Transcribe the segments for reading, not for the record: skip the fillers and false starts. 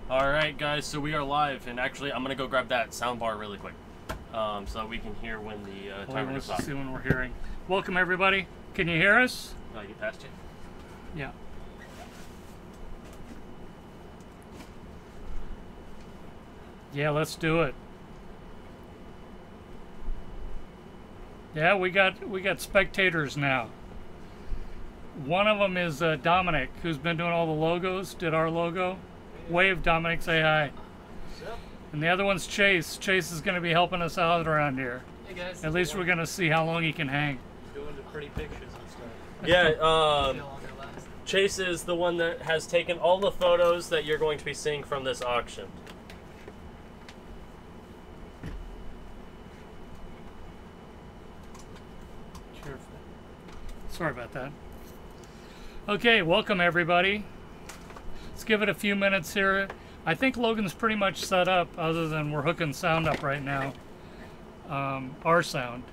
Alright guys, so we are live, and actually I'm gonna go grab that sound bar really quick, so that we can hear when the timer goes off. See when we're hearing. Welcome everybody. Can you hear us? Can I get past you? Yeah. Yeah, let's do it. Yeah, we got spectators now. One of them is Dominic, who's been doing all the logos, did our logo. Wave, Dominic, say hi. And the other one's Chase. Chase is going to be helping us out around here. Hey guys. At least we're going to see how long he can hang. Doing the pretty pictures and stuff. Yeah, Chase is the one that has taken all the photos that you're going to be seeing from this auction. Sorry about that. Okay, welcome everybody. Let's give it a few minutes here. I think Logan's pretty much set up, other than we're hooking sound up right now. Our sound.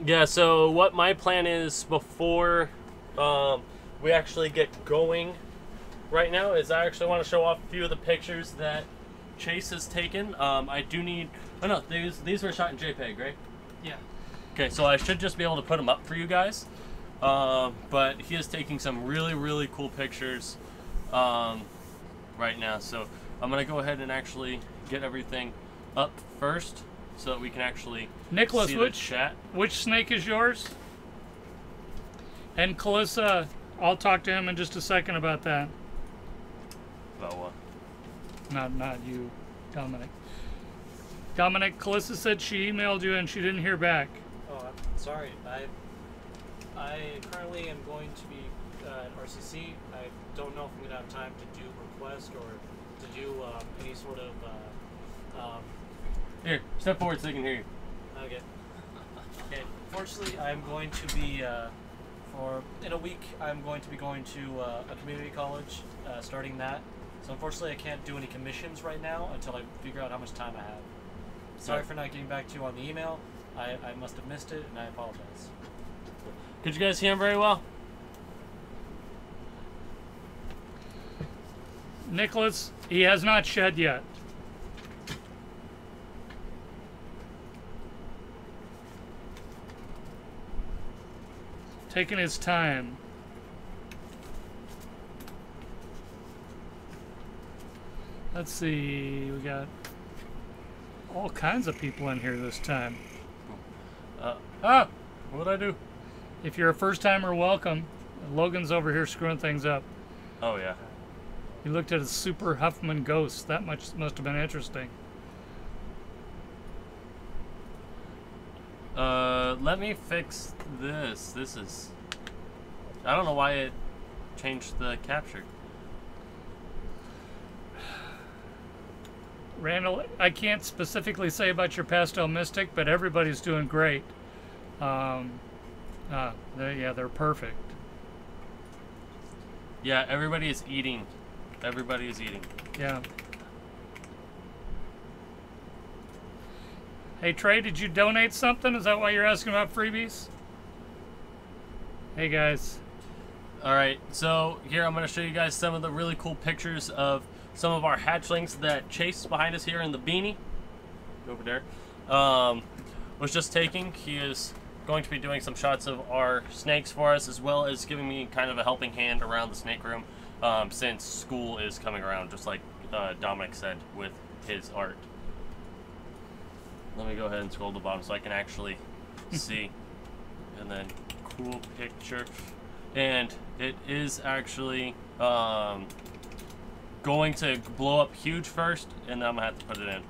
Yeah, so what my plan is before we actually get going right now is I actually want to show off a few of the pictures that Chase has taken. I do need... Oh no, these were shot in JPEG, right? Yeah. Okay, so I should just be able to put them up for you guys. But he is taking some really cool pictures right now. So I'm going to go ahead and actually get everything up first so that we can actually Nicholas, see the chat. Which snake is yours? And Calissa, I'll talk to him in just a second about that. About what? Not you, Dominic. Dominic, Calissa said she emailed you and she didn't hear back. Oh, I'm sorry. I currently am going to be at RCC. I don't know if I'm going to have time to do request or to do any sort of... Here, step forward so they can hear you. Okay. Okay. Fortunately, I'm going to be, in a week, I'm going to be going to a community college, starting that. So unfortunately, I can't do any commissions right now until I figure out how much time I have. Sorry for not getting back to you on the email. I must have missed it, and I apologize. Could you guys hear him very well? Nicholas, he has not shed yet. Taking his time. Let's see, we got all kinds of people in here this time. What'd I do? If you're a first timer, welcome. Logan's over here screwing things up. Oh yeah. He looked at a super Huffman ghost. That much must have been interesting. Let me fix this. This is... I don't know why it changed the capture. Randall, I can't specifically say about your Pastel Mystic, but everybody's doing great. They're perfect. Yeah, everybody is eating. Everybody is eating. Yeah. Hey Trey, did you donate something? Is that why you're asking about freebies? Hey guys. Alright, so here I'm going to show you guys some of the really cool pictures of some of our hatchlings that Chase behind us here in the beanie. Over there. Was just taking. He is going to be doing some shots of our snakes for us, as well as giving me kind of a helping hand around the snake room, since school is coming around, just like Dominic said with his art. Let me go ahead and scroll to the bottom so I can actually see. And then, cool picture. And it is actually going to blow up huge first, and then I'm going to have to put it in.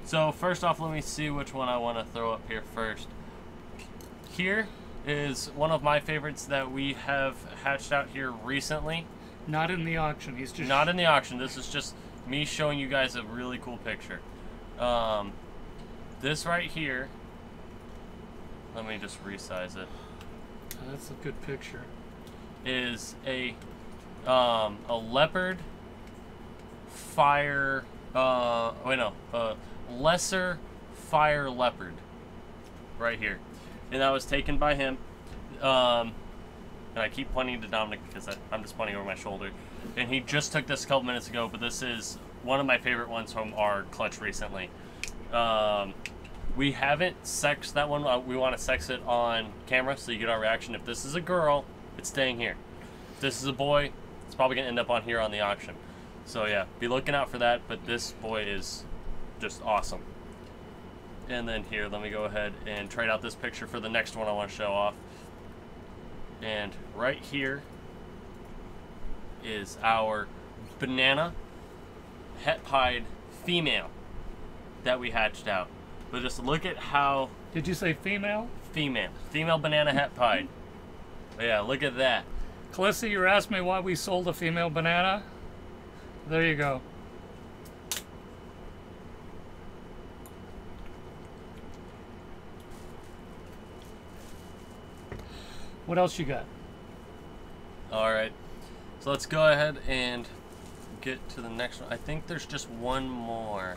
So first off, let me see which one I want to throw up here first. Here is one of my favorites that we have hatched out here recently. Not in the auction. He's just not in the auction. This is just me showing you guys a really cool picture. This right here. Let me just resize it. That's a good picture. Is a leopard fire. Lesser fire leopard. Right here, and that was taken by him. and I keep pointing to Dominic because I'm just pointing over my shoulder. And he just took this a couple minutes ago, but this is one of my favorite ones from our clutch recently. We haven't sexed that one. We want to sex it on camera so you get our reaction. If this is a girl, it's staying here. If this is a boy, it's probably going to end up on here on the auction. So yeah, be looking out for that, but this boy is just awesome. And then here, let me go ahead and trade out this picture for the next one I want to show off. And right here is our banana het pied female that we hatched out. But just look at how... Did you say female? Female. Female banana het pied. But yeah, look at that. Calissa, you asked me why we sold a female banana. There you go. What else you got? Alright, so let's go ahead and get to the next one. I think there's just one more.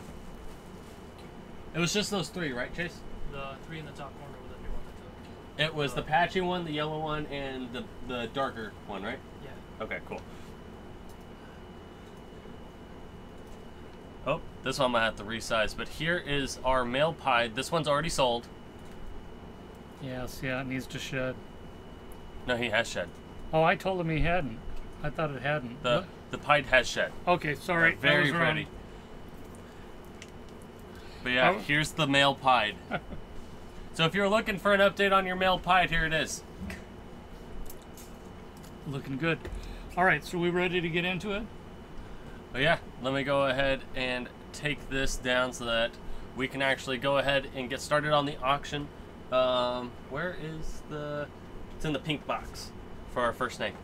It was just those three, right, Chase? The three in the top corner with the new one that took. It was the patchy one, the yellow one, and the darker one, right? Yeah. Okay, cool. Oh, this one I'm going to have to resize, but here is our male pied. This one's already sold. Yes, yeah, it needs to shed. No, he has shed. Oh, I told him he hadn't. I thought it hadn't. The pied has shed. Okay, sorry. Very that was pretty. But yeah, Oh. here's the male pied. So if you're looking for an update on your male pied, here it is. Looking good. All right, so we ready to get into it? But yeah, let me go ahead and take this down so that we can actually go ahead and get started on the auction. Where is the... It's in the pink box for our first snake.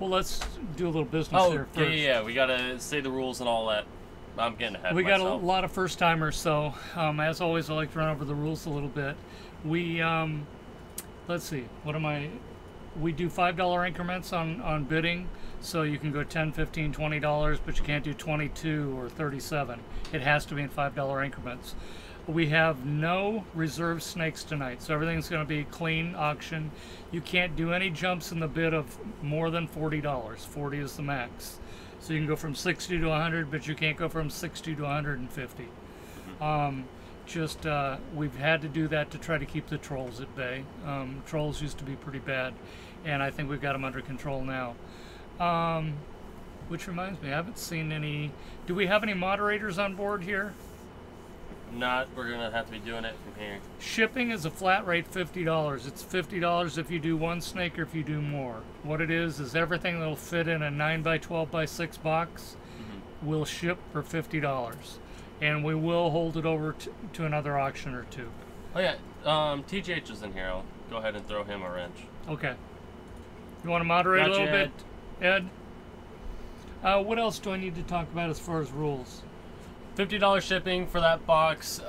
Well, let's do a little business here first. Yeah. We gotta say the rules and all that. I'm getting ahead of We got myself. a lot of first timers, so as always, I like to run over the rules a little bit. We, let's see, we do $5 increments on bidding, so you can go $10, $15, $20, but you can't do 22 or 37. It has to be in $5 increments. We have no reserve snakes tonight, so everything's going to be clean auction. You can't do any jumps in the bid of more than $40. 40 is the max. So you can go from 60 to 100, but you can't go from 60 to 150. We've had to do that to try to keep the trolls at bay. Trolls used to be pretty bad, and I think we've got them under control now. Which reminds me, I haven't seen any... Do we have any moderators on board here? Not, we're gonna have to be doing it from here. Shipping is a flat rate $50. It's $50 if you do one snake or if you do more. What it is everything that'll fit in a 9x12x6 box will ship for $50. And we will hold it over to another auction or two. Oh yeah, TGH is in here. I'll go ahead and throw him a wrench. Okay. You want to moderate Gotcha, a little bit, Ed? What else do I need to talk about as far as rules? $50 shipping for that box.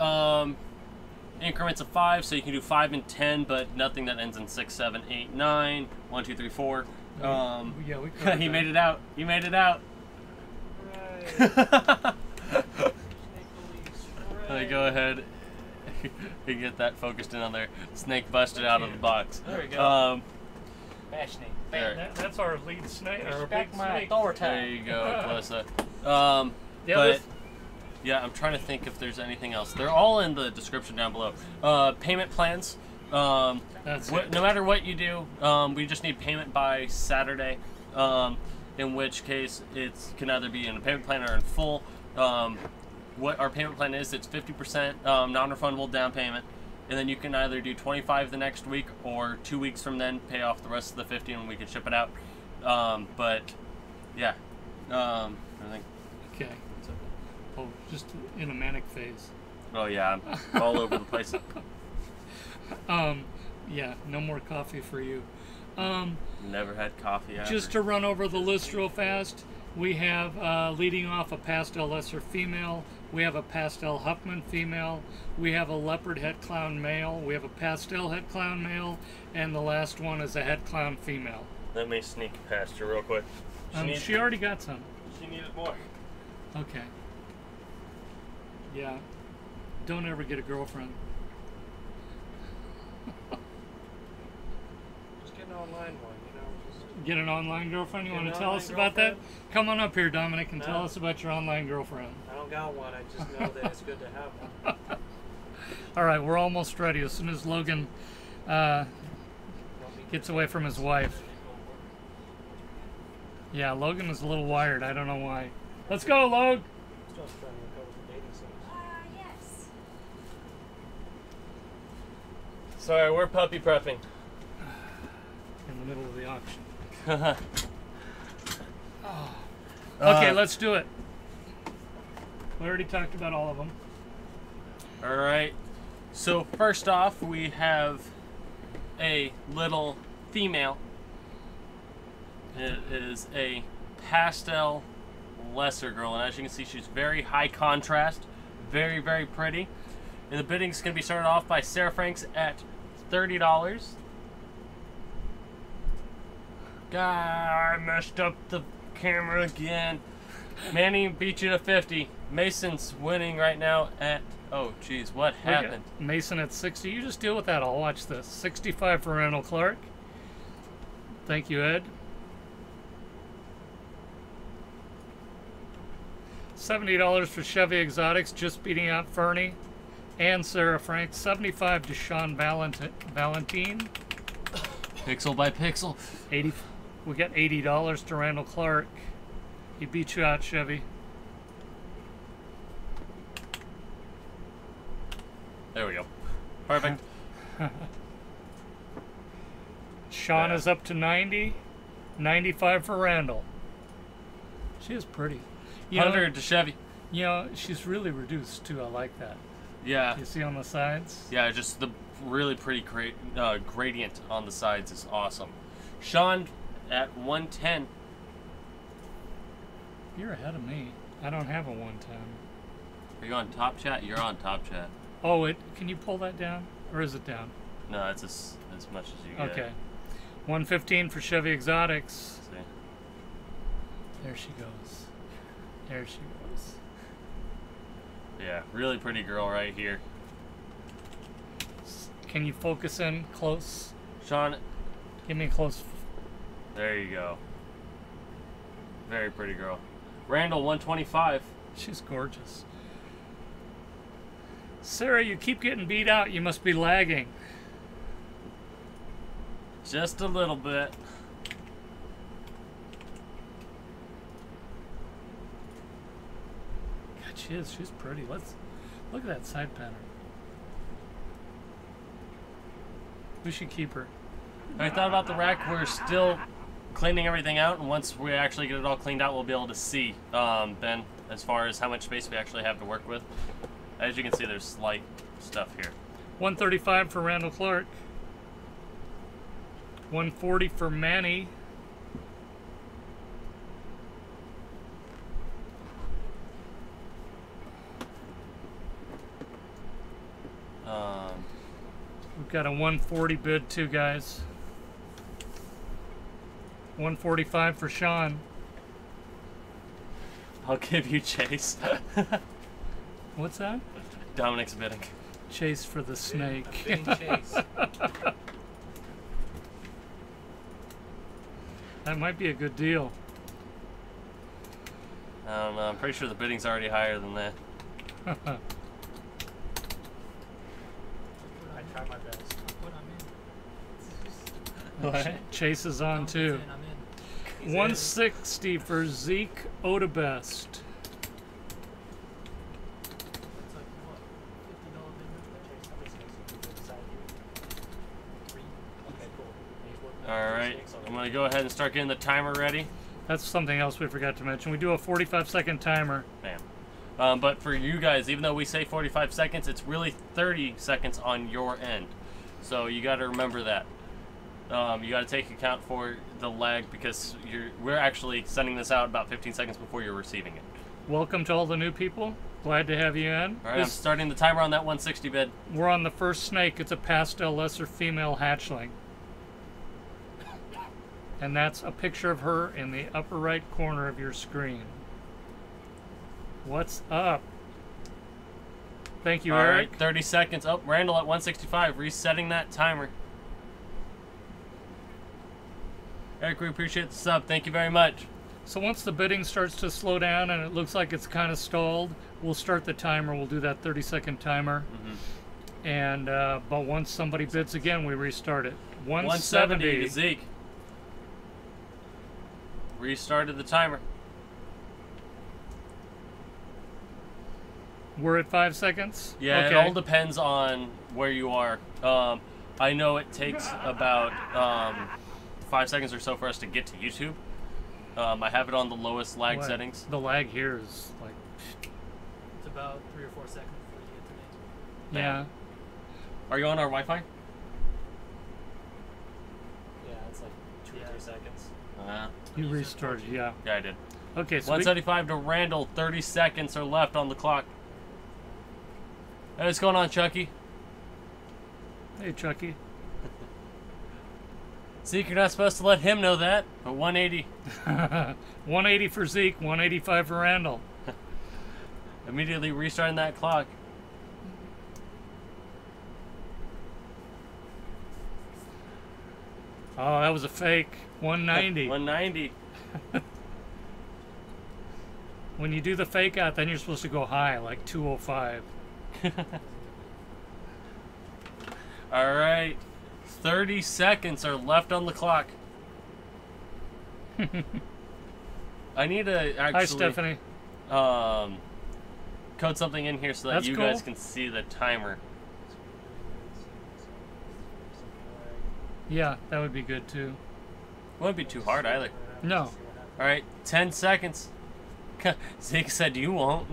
Increments of 5, so you can do 5 and 10, but nothing that ends in 6, 7, 8, 9. 1, 2, 3, 4. Yeah, we covered He that. made it out. You made it out. Right. Let me go ahead and get that focused in on there. Snake busted out of the box. There we go. There. That's our lead snake. Our big Respect my snake. authority. There you go, Calissa. Yeah, But yeah, I'm trying to think if there's anything else. They're all in the description down below. Payment plans. That's it. No matter what you do, we just need payment by Saturday. In which case, it can either be in a payment plan or in full. What our payment plan is, it's 50% non-refundable down payment, and then you can either do 25 the next week or 2 weeks from then pay off the rest of the 50 and we can ship it out. But yeah, I think. Okay. Oh, just in a manic phase. Oh yeah, I'm all over the place. Yeah, no more coffee for you. Never had coffee ever. Just to run over the list real fast, we have leading off a Pastel Lesser female, we have a Pastel Huffman female, we have a Leopard Het Clown male, we have a Pastel Het Clown male, and the last one is a Het Clown female. Let me sneak past you real quick. She already got some. She needed more. Okay. Yeah. Don't ever get a girlfriend. Just get an online one, you know. Just Get an online girlfriend? You Get want an to tell online us about that? girlfriend? Come on up here, Dominic, and tell No. us about your online girlfriend. I don't got one. I just know that it's good to have one. All right, we're almost ready. As soon as Logan gets away from his wife. Yeah, Logan is a little wired. I don't know why. Let's go, Log. Still trying to recover from dating sites. Yes. Sorry, we're puppy prepping. In the middle of the auction. Okay, let's do it. We already talked about all of them. All right. So first off, we have a little female. It is a Pastel Lesser girl, and as you can see, she's very high contrast, very, very pretty. And the bidding's going to be started off by Sarah Franks at $30. God, I messed up the camera again. Manny beat you to 50. Mason's winning right now at, oh geez, what We got happened? Mason at 60. You just deal with that. I'll watch this. 65 for Randall Clark. Thank you, Ed. $70 for Chevy Exotics, just beating out Fernie and Sarah Franks. 75 to Sean Valentine. Pixel by pixel. 80. We got $80 to Randall Clark. He beat you out, Chevy. There we go. Perfect. Sean Yeah. is up to 90. 95 for Randall. She is pretty. You know, 100 to Chevy. you know, she's really reduced too. I like that. Yeah. You see on the sides? Yeah, just the really pretty gradient on the sides is awesome. Sean at 110. You're ahead of me. I don't have a 110. Are you on top chat? You're on top chat. Oh, can you pull that down? Or is it down? No, it's as much as you get. Okay. 115 for Chevy Exotics. See? There she goes. There she goes. Yeah, really pretty girl right here. Can you focus in close? Sean, Give me a close. there you go. Very pretty girl. Randall, 125. She's gorgeous. Sarah, you keep getting beat out. You must be lagging. Just a little bit. God, she is. She's pretty. Let's look at that side pattern. We should keep her. I thought about the rack. We're still cleaning everything out, and once we actually get it all cleaned out, we'll be able to see then as far as how much space we actually have to work with. As you can see, there's slight stuff here. 135 for Randall Clark. 140 for Manny. We've got a 140 bid too, guys. 145 for Sean. I'll give you Chase. What's that? Dominic's bidding. Chase for the snake. Bidding Chase. That might be a good deal. I don't know. I'm pretty sure the bidding's already higher than that. I try my best. Chase is on too. 160 for Zeke Odebest. Alright, I'm going to go ahead and start getting the timer ready. That's something else we forgot to mention. We do a 45-second timer. Bam. But for you guys, even though we say 45 seconds, it's really 30 seconds on your end. So you got to remember that. You got to take account for the lag because we're actually sending this out about 15 seconds before you're receiving it. Welcome to all the new people. Glad to have you in. Alright, I'm starting the timer on that 160 bid. We're on the first snake. It's a Pastel Lesser female hatchling. And that's a picture of her in the upper right corner of your screen. What's up? Thank you, Eric. Alright, 30 seconds. Oh, Randall at 165, resetting that timer. Eric, we appreciate the sub. Thank you very much. So once the bidding starts to slow down and it looks like it's kind of stalled, we'll start the timer. We'll do that 30-second timer. And but once somebody bids again, we restart it. 170 to Zeke. Restarted the timer. We're at 5 seconds? Yeah, okay. It all depends on where you are. I know it takes about 5 seconds or so for us to get to YouTube. I have it on the lowest lag settings. The lag here is like... It's about 3 or 4 seconds before you get to me. Yeah. Are you on our Wi-Fi? Yeah, it's like 2 or 3 seconds. You restarted, yeah. Yeah, I did. Okay, so 175 to Randall. 30 seconds are left on the clock. Hey, what's going on, Chucky? Hey, Chucky. Zeke, you're not supposed to let him know that, but 180. 180 for Zeke, 185 for Randall. Immediately restarting that clock. Oh, that was a fake. 190. 190. When you do the fake out, then you're supposed to go high, like 205. All right. 30 seconds are left on the clock. I need to actually... Hi, Stephanie. Code something in here so that That's you cool. guys can see the timer. Yeah, that would be good too. Wouldn't be too hard either. No. All right, 10 seconds. Zeke said you won't.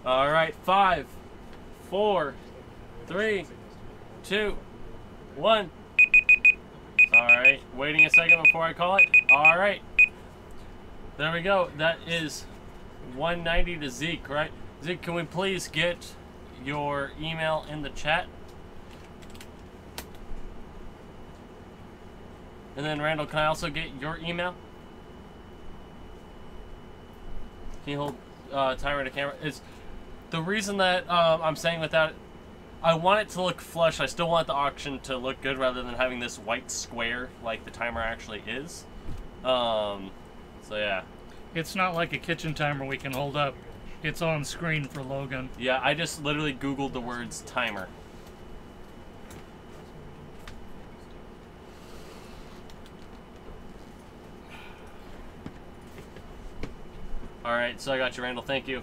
All right, 5, 4, 3, 2, 1. All right, waiting a second before I call it. All right. There we go. That is 190 to Zeke, right? Zeke, can we please get your email in the chat? And then Randall, can I also get your email? Can you hold timer to camera? It's the reason that I'm saying without, I want it to look flush. I still want the auction to look good rather than having this white square like the timer actually is. So yeah. It's not like a kitchen timer we can hold up. It's on screen for Logan. Yeah, I just literally Googled the words timer. All right, so I got you, Randall. Thank you.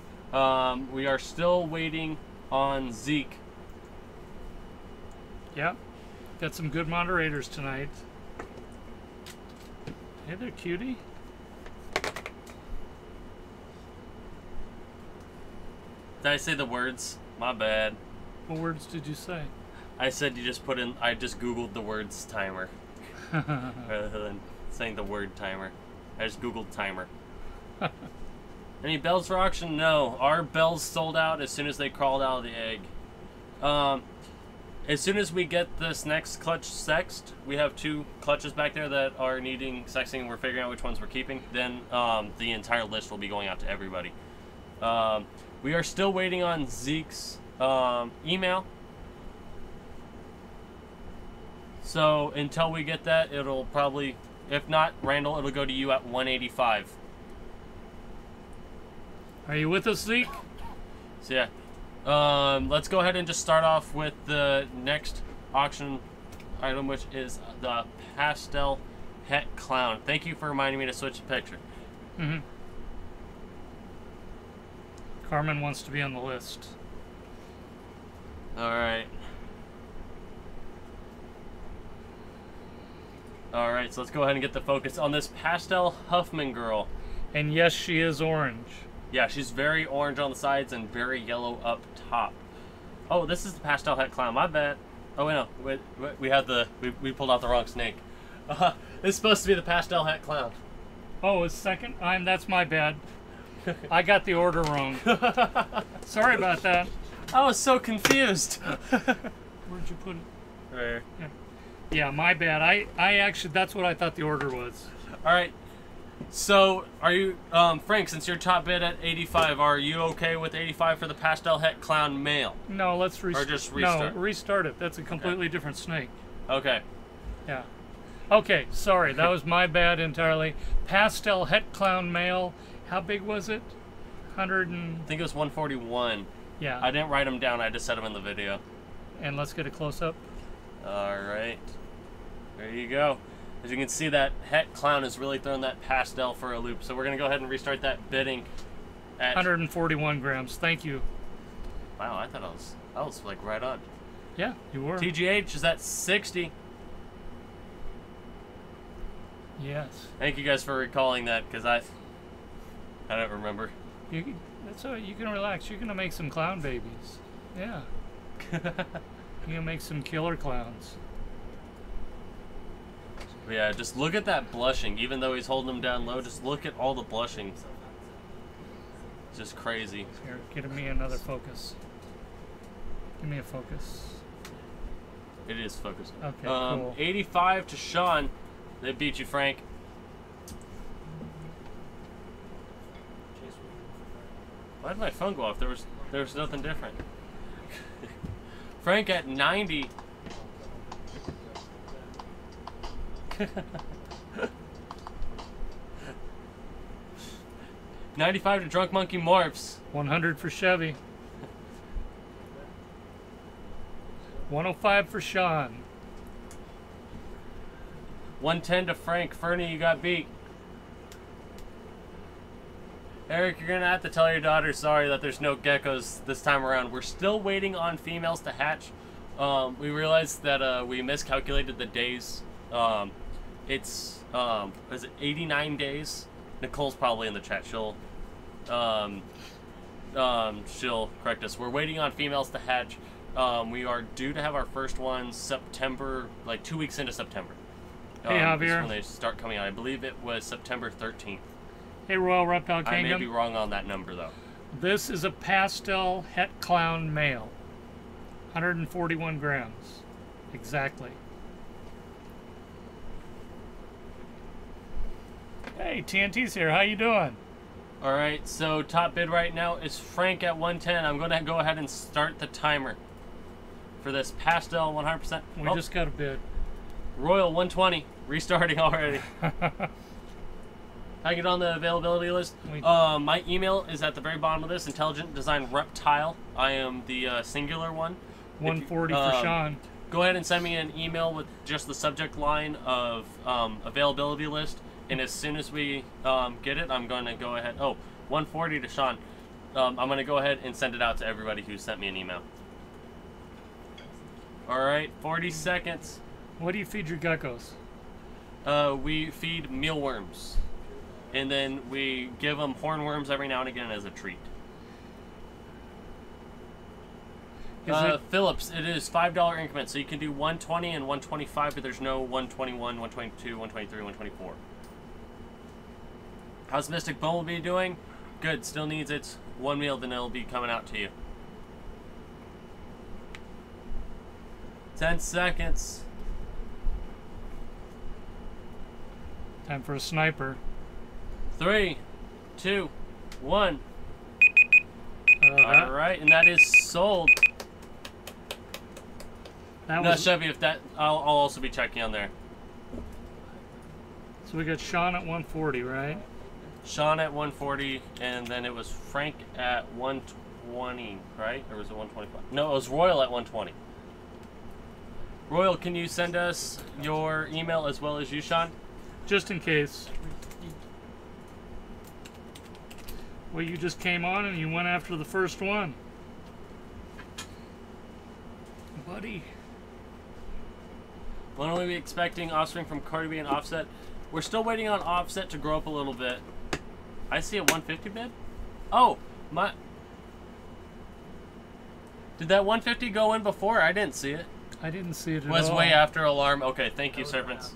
We are still waiting on Zeke. Yeah. Got some good moderators tonight. Hey there, cutie. Did I say the words? My bad. What words did you say? I said you just put in, I just Googled the words timer. Rather than saying the word timer. I just Googled timer. Any bells for auction? No. Our bells sold out as soon as they crawled out of the egg. As soon as we get this next clutch sexed, we have 2 clutches back there that are needing sexing and we're figuring out which ones we're keeping, then the entire list will be going out to everybody. We are still waiting on Zeke's email. So until we get that, it'll probably, if not, Randall, it'll go to you at 185. Are you with us, Zeke? So yeah, let's go ahead and just start off with the next auction item, which is the Pastel Het Clown. Thank you for reminding me to switch the picture. Mm-hmm. Carmen wants to be on the list. All right. All right, so let's go ahead and get the focus on this Pastel Huffman girl. And yes, she is orange. Yeah, she's very orange on the sides and very yellow up top. Oh, this is the Pastel Het Clown. My bad. Oh, wait, no. We had the... We pulled out the wrong snake. It's supposed to be the Pastel Het Clown. Oh, it's second? That's my bad. I got the order wrong. Sorry about that. I was so confused. Where'd you put it? Right here. Yeah, my bad. I actually, that's what I thought the order was. All right. So, are you, Frank, since you're top bid at 85, are you okay with 85 for the Pastel Het Clown male? No, let's Or just restart? No, restart it. That's a completely different snake. Okay. Yeah. Okay, sorry, that was my bad entirely. Pastel Het Clown male. How big was it? 100 and... I think it was 141. Yeah. I didn't write them down. I just said them in the video. And let's get a close-up. All right. There you go. As you can see, that Het Clown is really throwing that pastel for a loop. So we're going to go ahead and restart that bidding at... 141 grams. Thank you. Wow, I thought I was like right on. Yeah, you were. TGH is at 60. Yes. Thank you guys for recalling that, because I don't remember. That's all right. You can relax. You're gonna make some clown babies. Yeah. You're gonna make some killer clowns. But yeah, just look at that blushing. Even though he's holding them down low, just look at all the blushing. It's just crazy. Here, give me another focus. Give me a focus. It is focused. Okay, cool. 85 to Sean. They beat you, Frank. Why did my phone go off? There was nothing different. Frank at 90. $95 to Drunk Monkey Morphs. 100 for Chevy. 105 for Sean. 110 to Frank. Fernie, you got beat. Eric, you're gonna have to tell your daughter sorry that there's no geckos this time around. We're still waiting on females to hatch. We realized that we miscalculated the days. It's is it 89 days? Nicole's probably in the chat. She'll correct us. We're waiting on females to hatch. We are due to have our first one September, like 2 weeks into September. Hey, Javier. When they start coming out. I believe it was September 13th. Hey, Royal Reptile Kingdom. I may be wrong on that number, though. This is a Pastel Het Clown male. 141 grams. Exactly. Hey, TNT's here. How you doing? All right, so top bid right now is Frank at 110. I'm going to go ahead and start the timer for this Pastel 100%. We just got a bid. Royal 120. Restarting already. I get on the availability list. My email is at the very bottom of this, intelligentdesignreptile. I am the singular one. 140 for Sean. Go ahead and send me an email with just the subject line of availability list. And as soon as we get it, I'm going to go ahead. Oh, 140 to Sean. I'm going to go ahead and send it out to everybody who sent me an email. All right, 40 seconds. What do you feed your geckos? We feed mealworms. And then we give them hornworms every now and again as a treat. Phillips, it is $5 increments. So you can do 120 and 125, but there's no 121, 122, 123, 124. How's Mystic Bumblebee doing? Good, still needs its one meal, then it'll be coming out to you. 10 seconds. Time for a sniper. 3, 2, 1. All right, and that is sold. No, Chevy, if that, I'll also be checking on there. So we got Sean at 140, right? Sean at 140, and then it was Frank at 120, right? Or was it 125? No, it was Royal at 120. Royal, can you send us your email as well as you, Sean? Just in case. Well, you just came on and you went after the first one. Buddy. When will we be expecting offspring from Cardi B and Offset? We're still waiting on Offset to grow up a little bit. I see a 150 bid? Oh, my... Did that 150 go in before? I didn't see it. I didn't see it at all. Was way after alarm. Okay, thank you, Serpents.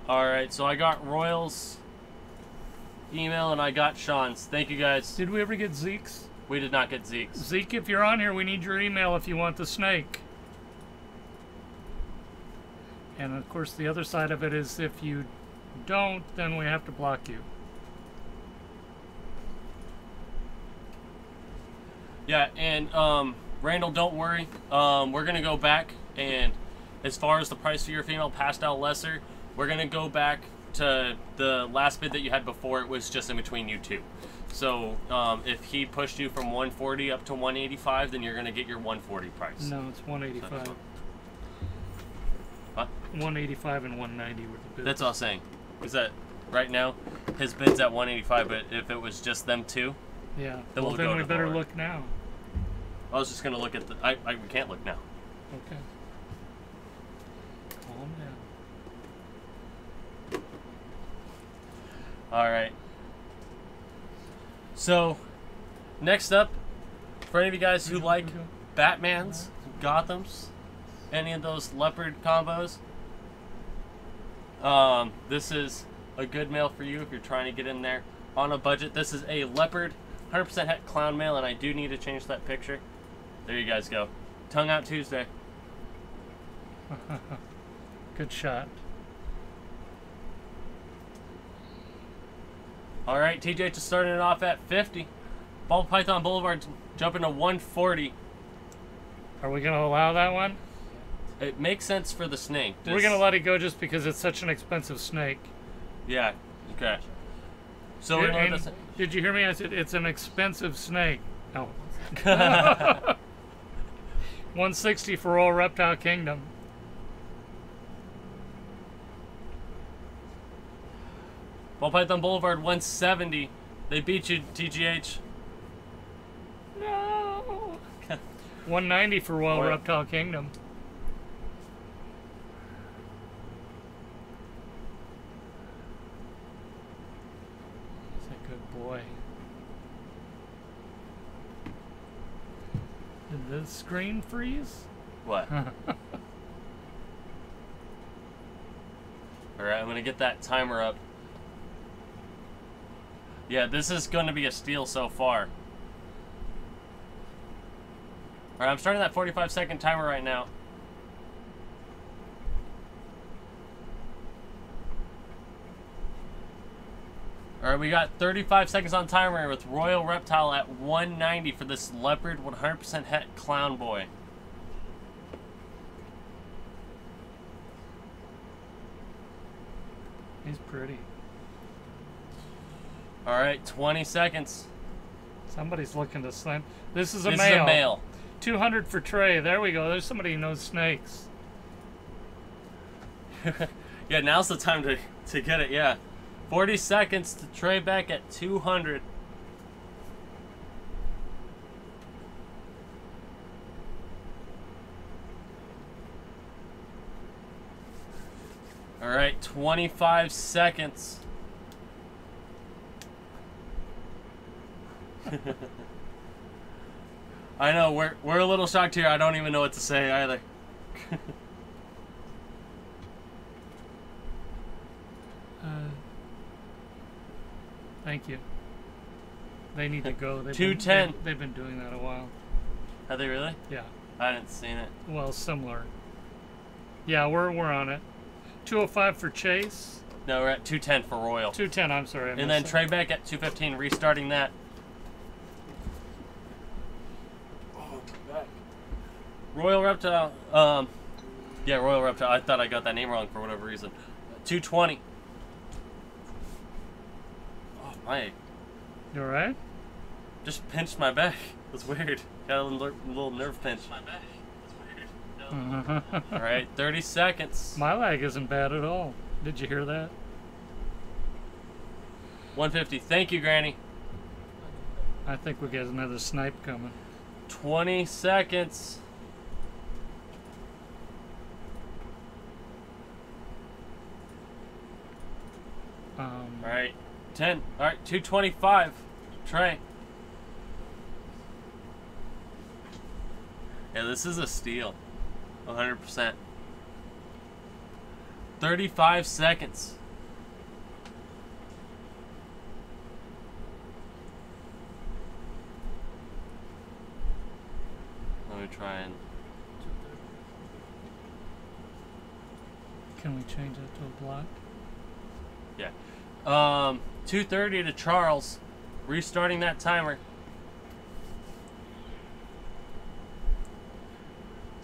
Alright, so I got Royal's email and I got Sean's. Thank you, guys. Did we ever get Zeke's? We did not get Zeke's. Zeke, if you're on here, we need your email if you want the snake. And of course, the other side of it is if you don't, then we have to block you. Yeah, and Randall, don't worry. We're gonna go back, and as far as the price for your female Pastel Lesser, we're gonna go back to the last bid that you had before. It was just in between you two. So if he pushed you from 140 up to 185, then you're gonna get your 140 price. No, it's 185. What? 185 and 190 were the bids. That's all I'm saying. Is that right now his bid's at 185, but if it was just them two, yeah. then Well, then we better look now. I was just gonna look at the. We can't look now. Okay. Calm down. All right. So, next up, for any of you guys who like Batmans, Gothams, any of those leopard combos, this is a good male for you if you're trying to get in there on a budget. This is a Leopard 100% Het Clown male, and I do need to change that picture. There you guys go. Tongue out Tuesday. Good shot. All right, TJ just starting it off at 50. Ball Python Boulevard jumping to 140. Are we going to allow that one? It makes sense for the snake. We're going to let it go just because it's such an expensive snake. Yeah, okay. So we're gonna let did you hear me? I said it's an expensive snake. Oh. 160 for Royal Reptile Kingdom. Ball Python Boulevard 170. They beat you, TGH. No. 190 for Royal Reptile Kingdom. That's a good boy. Did the screen freeze? What? Alright, I'm gonna get that timer up. Yeah, this is going to be a steal so far. Alright, I'm starting that 45-second timer right now. Alright, we got 35 seconds on timer with Royal Reptile at 190 for this Leopard 100% Het Clown boy. He's pretty. All right, 20 seconds. Somebody's looking to slam. This is a This male. is a male. 200 for Trey. There we go. There's somebody who knows snakes. Yeah, now's the time to get it, yeah. 40 seconds to Trey back at 200. All right, 25 seconds. I know, we're a little shocked here. I don't even know what to say either. Thank you. They need to go. 210. They've been doing that a while. Have they really? Yeah. I hadn't seen it. Well, similar. Yeah, we're on it. 205 for Chase. No, we're at 210 for Royal. 210. I'm sorry. And then Trey back at 215, restarting that. Oh, back. Royal Reptile. Yeah, Royal Reptile. I thought I got that name wrong for whatever reason. 220. Oh my! You all right? Just pinched my back. That's weird. Got a little nerve pinch. My back. That's weird. All right, 30 seconds. My leg isn't bad at all. Did you hear that? 150. Thank you, Granny. I think we got another snipe coming. 20 seconds. All right, 10. All right, 225. Trey. Yeah, this is a steal. 100%. 35 seconds. Let me try and... Can we change that to a block? Yeah. 230 to Charles. Restarting that timer.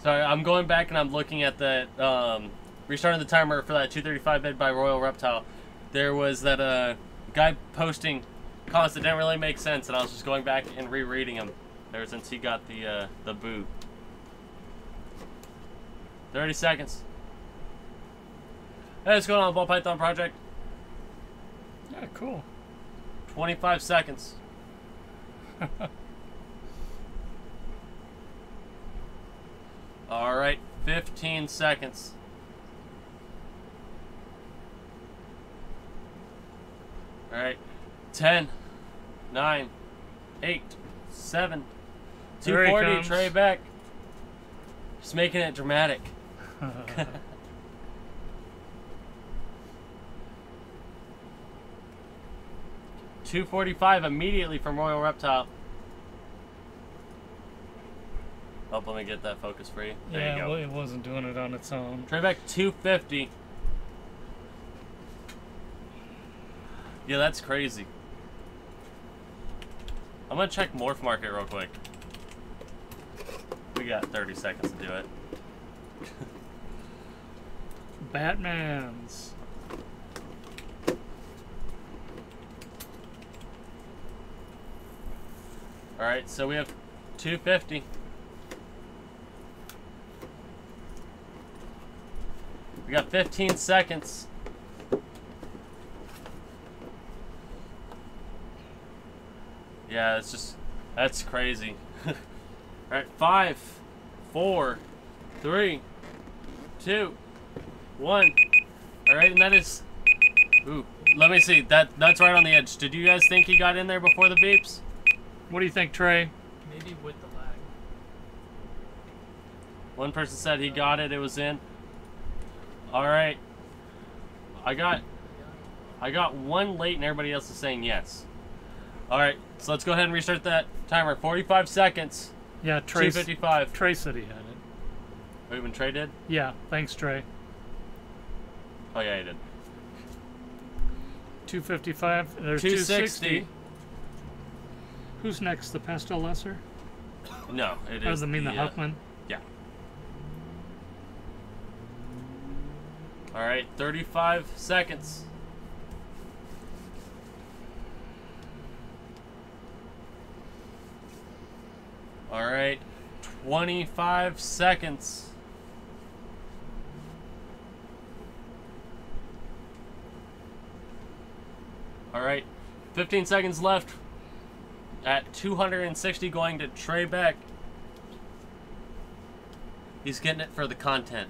Sorry, I'm going back and I'm looking at the restarting the timer for that 235 bid by Royal Reptile. There was that guy posting comments that didn't really make sense, and I was just going back and rereading them ever since he got the boot. 30 seconds. Hey, what's going on, Ball Python Project? Yeah, cool. 25 seconds. All right, 15 seconds. All right, 10, 9, 8, 7, There he 240, comes. Trey back. Just making it dramatic. 245 immediately from Royal Reptile. Oh, let me get that focus for you. There Yeah, you go. well, it wasn't doing it on its own. Trey back 250. Yeah, that's crazy. I'm gonna check morph market real quick. We got 30 seconds to do it. Batman's. Alright, so we have 250. We got 15 seconds. Yeah, it's just, that's crazy. Alright, 5, 4, 3, 2, 1. Alright, and that is, ooh, let me see, that's right on the edge. Did you guys think he got in there before the beeps? What do you think, Trey? Maybe with the lag. One person said he got it, it was in. Alright. I got one late and everybody else is saying yes. Alright, so let's go ahead and restart that timer. 45 seconds. Yeah, Trey. 255. Trey said he had it. Wait, when Trey did? Yeah, thanks, Trey. Oh yeah, he did. 255. There's 260. Who's next? The Pastel Lesser? No, it Or is. does it mean the Huffman? Yeah. Alright, 35 seconds. Alright, 25 seconds. Alright, 15 seconds left. At 260 going to Trey Beck. He's getting it for the content.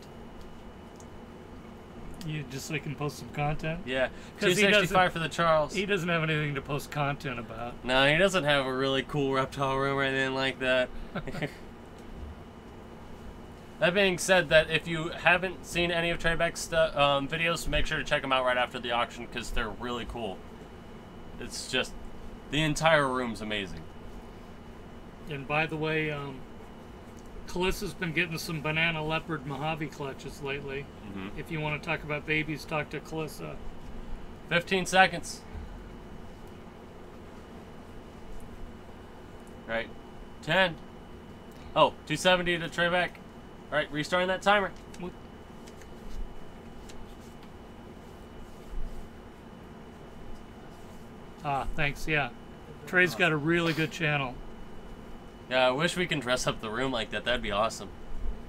You just so he can post some content? Yeah, 'Cause he 265 for the Charles. He doesn't have anything to post content about. No, he doesn't have a really cool reptile room or anything like that. That being said, that if you haven't seen any of Trey Beck's videos, make sure to check them out right after the auction because they're really cool. It's just, the entire room's amazing. And by the way, Calissa's been getting some banana leopard Mojave clutches lately. Mm-hmm. If you want to talk about babies, talk to Calissa. 15 seconds. Right. 10. Oh, 270 to Trey Beck. Alright, restarting that timer. Ah, thanks, yeah. Trey's got a really good channel. Yeah, I wish we can dress up the room like that. That'd be awesome.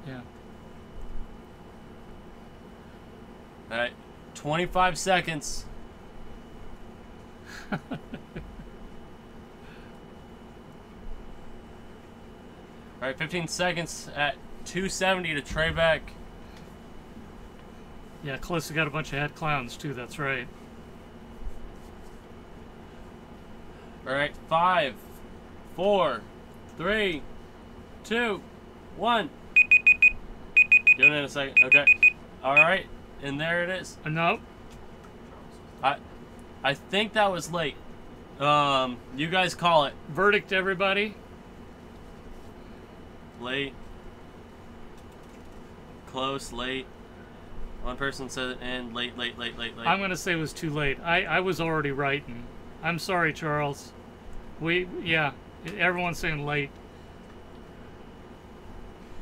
Yeah. Alright, 25 seconds. Alright, 15 seconds at 270 to Trey Beck. Yeah, Calissa got a bunch of head clowns too, that's right. Alright, 5, 4, 3, 2, 1. Doing it in a second. Okay. Alright, and there it is. Nope. I think that was late. You guys call it. Verdict, everybody. Late. Close, late. One person said and late. I'm going to say it was too late. I was already writing. I'm sorry, Charles. Yeah, everyone's saying late.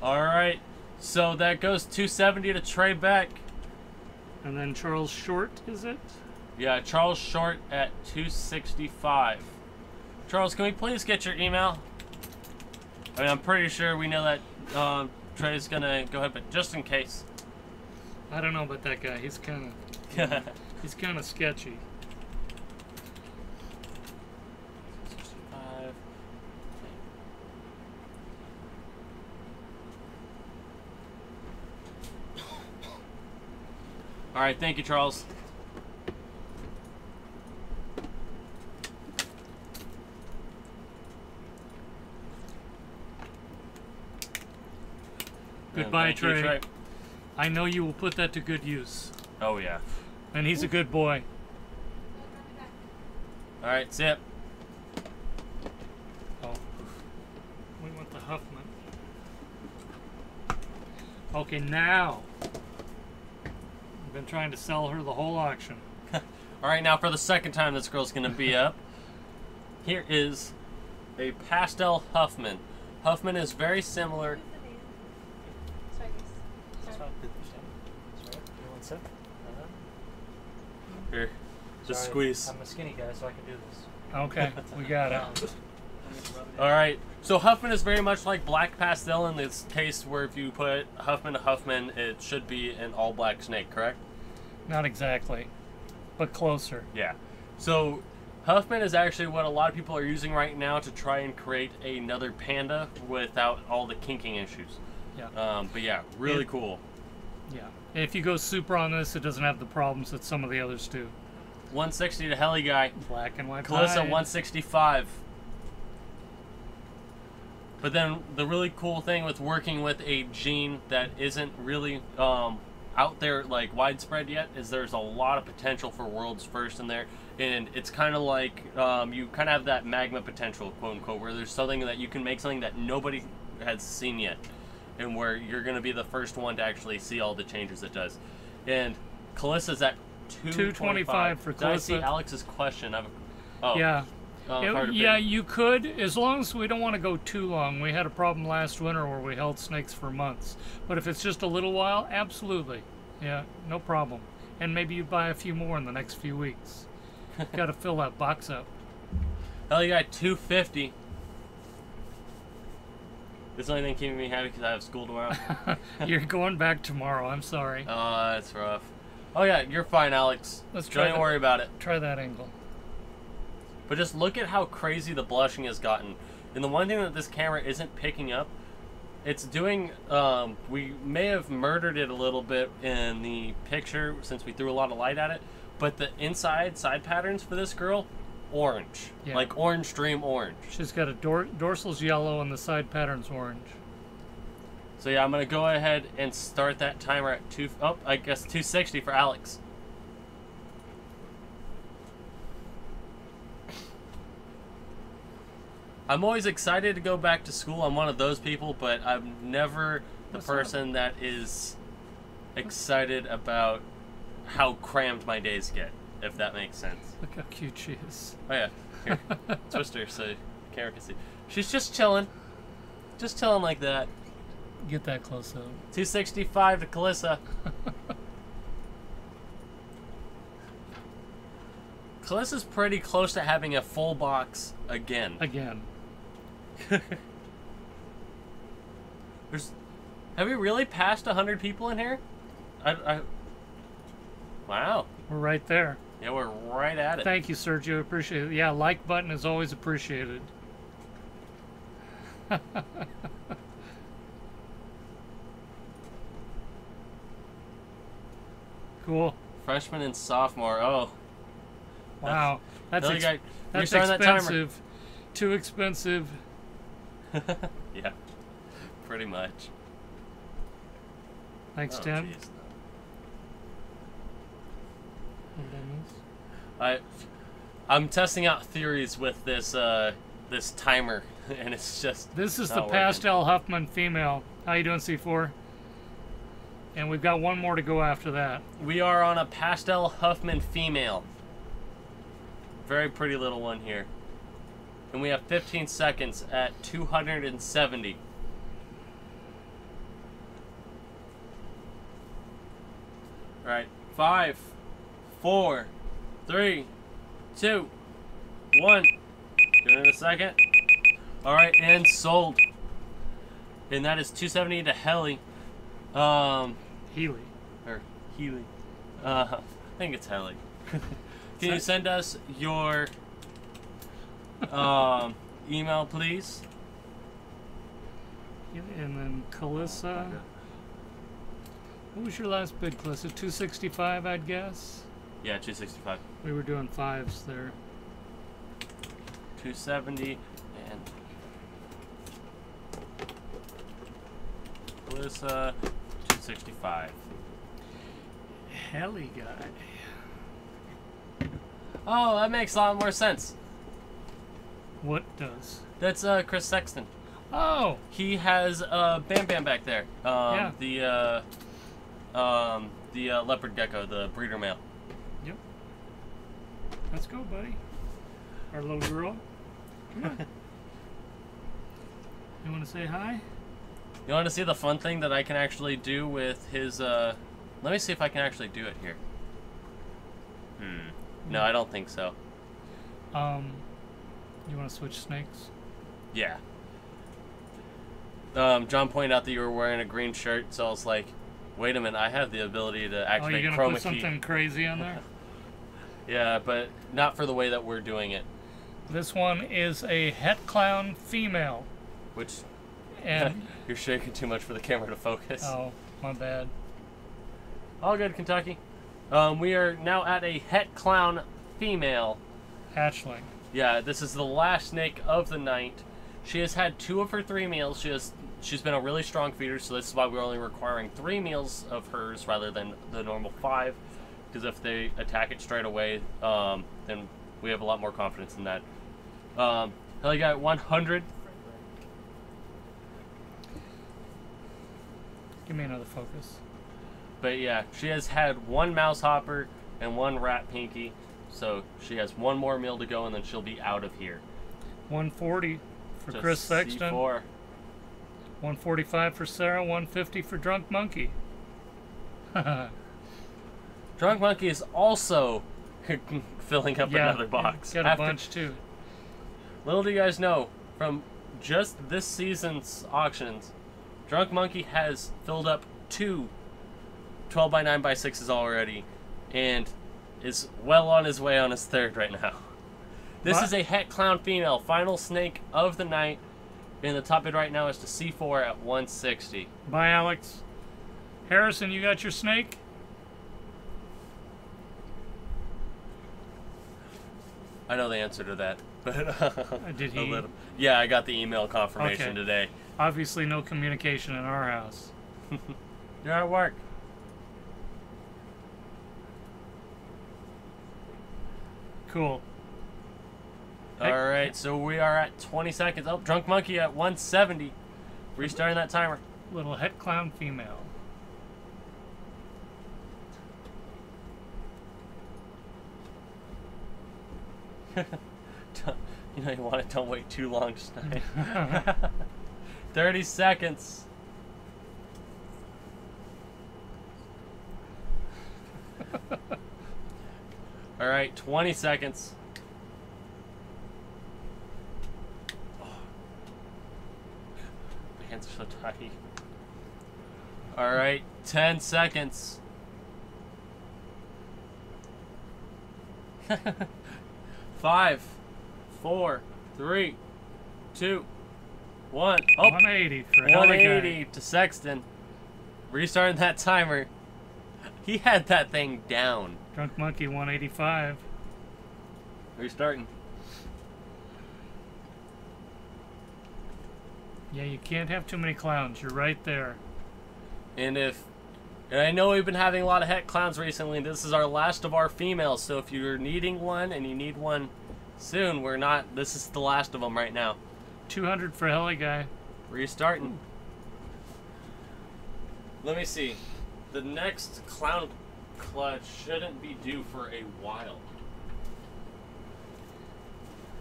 Alright. So that goes 270 to Trey Beck. And then Charles Short, is it? Yeah, Charles Short at 265. Charles, can we please get your email? I mean, I'm pretty sure we know that Trey's gonna go ahead, but just in case. I don't know about that guy. He's kind of sketchy. 65. All right, thank you, Charles. Goodbye, Thank you, Trey. I know you will put that to good use. Oh, yeah. And he's a good boy. All right, zip. Oh. We want the Huffman. Okay, now. I've been trying to sell her the whole auction. All right, now for the second time this girl's going to be up. Here is a Pastel Huffman. Huffman is very similar. Here, just squeeze. I'm a skinny guy, so I can do this. Okay, we got it. All right, so Huffman is very much like Black Pastel in this case, where if you put Huffman to Huffman, it should be an all-black snake, correct? Not exactly, but closer. Yeah. So Huffman is actually what a lot of people are using right now to try and create another panda without all the kinking issues. Yeah. But yeah, really cool. Yeah. And if you go super on this, it doesn't have the problems that some of the others do. 160 to Heli Guy. Black and white. Calissa, pied. 165. But then the really cool thing with working with a gene that isn't really out there like widespread yet is there's a lot of potential for world's first in there, and it's kind of like you kind of have that magma potential, quote unquote, where there's something that you can make something that nobody has seen yet, and where you're going to be the first one to actually see all the changes it does. And Calissa's at 225 for Did I see Calissa. Alex's question? Yeah. hard to Yeah, pick. you could, as long as we don't want to go too long. We had a problem last winter where we held snakes for months. But if it's just a little while, absolutely. Yeah, no problem. And maybe you buy a few more in the next few weeks. Got to fill that box up. Hell, you got 250. This is the only thing keeping me happy because I have school tomorrow. You're going back tomorrow. I'm sorry. Oh, that's rough. Oh yeah, you're fine, Alex. Let's try Don't that. worry about it. Try that angle. But just look at how crazy the blushing has gotten. And the one thing that this camera isn't picking up, it's doing, we may have murdered it a little bit in the picture since we threw a lot of light at it, but the inside side patterns for this girl, orange. Yeah. Like orange dream orange. She's got a dorsal's yellow and the side pattern's orange. So yeah, I'm going to go ahead and start that timer at 260 for Alex. I'm always excited to go back to school. I'm one of those people, but I'm never the person that is excited about how crammed my days get, if that makes sense. Look how cute she is. Oh yeah, here, twist her so the camera can see. She's just chilling like that. Get that close up. 265 to Calissa. Calissa's pretty close to having a full box again. Have we really passed 100 people in here? Wow. We're right there. Yeah, we're right at it. Thank you, Sergio. Appreciate it. Yeah, like button is always appreciated. Cool. Freshman and sophomore. Oh. Wow. That's Restarting that timer. expensive. Too expensive. Yeah. Pretty much. Thanks, Oh, Tim. jeez. I'm testing out theories with this this timer, and it's just This is the not working. Pastel Huffman female. How you doing, C4? And we've got one more to go after that. We are on a Pastel Huffman female. Very pretty little one here. And we have 15 seconds at 270. Alright, 5, 4, 3, 2, 1. Give it a second. Alright, and sold. And that is 270 to Helly. Healy. Or Healy. I think it's Helly. Can you send us your email, please? And then Calissa. What was your last bid, Calissa? 265, I'd guess? Yeah, 265. We were doing fives there. 270 and Calissa, 265. Helly guy. Oh, that makes a lot more sense. What does? That's Chris Sexton. Oh! He has Bam Bam back there. Yeah. The leopard gecko, the breeder male. Yep. Let's go, buddy. Our little girl. Come on. You want to say hi? You want to see the fun thing that I can actually do with his, let me see if I can actually do it here. No, I don't think so. You want to switch snakes? Yeah. John pointed out that you were wearing a green shirt, so I was like, wait a minute, I have the ability to activate you're chroma gonna put key. something crazy on there? Yeah, but not for the way that we're doing it. This one is a Het Clown female. Which, And you're shaking too much for the camera to focus. oh, my bad. All good, Kentucky. We are now at a Het Clown female. Hatchling. Yeah, this is the last snake of the night. She has had 2 of her 3 meals. She's been a really strong feeder, so this is why we're only requiring 3 meals of hers rather than the normal 5. Because if they attack it straight away, then we have a lot more confidence in that. Helly got 100. Give me another focus. But yeah, she has had 1 mouse hopper and 1 rat pinky. So she has 1 more meal to go, and then she'll be out of here. 140 for Just Chris Sexton. C4. 145 for Sarah. 150 for Drunk Monkey. Drunk Monkey is also filling up another box. Got a bunch too. Little do you guys know, from just this season's auctions, Drunk Monkey has filled up 2 12 by 9 by 6s already, and is well on his way on his 3rd right now. This is a Het Clown female, final snake of the night, and the top bid right now is to C4 at 160. Bye, Alex. Harrison, you got your snake? I know the answer to that, but Did he? Yeah, I got the email confirmation today. Obviously, no communication in our house. You're at work. Cool. Alright, so we are at 20 seconds. Oh, Drunk Monkey at 170. Restarting that timer. Little Het Clown female. You know you want it, don't wait too long tonight. 30 seconds. Alright, 20 seconds. Oh. My hands are so tight. Alright, 10 seconds. 5, 4, 3, 2, 1. Oh, 180 for 180 to Sexton. Restarting that timer. He had that thing down. Drunk Monkey 185. Restarting. Yeah, you can't have too many clowns. You're right there. And I know we've been having a lot of Het Clowns recently. This is our last of our females, so if you're needing one and you need one soon, this is the last of them right now. 200 for Helly Guy. Restarting. Let me see. The next clown clutch shouldn't be due for a while.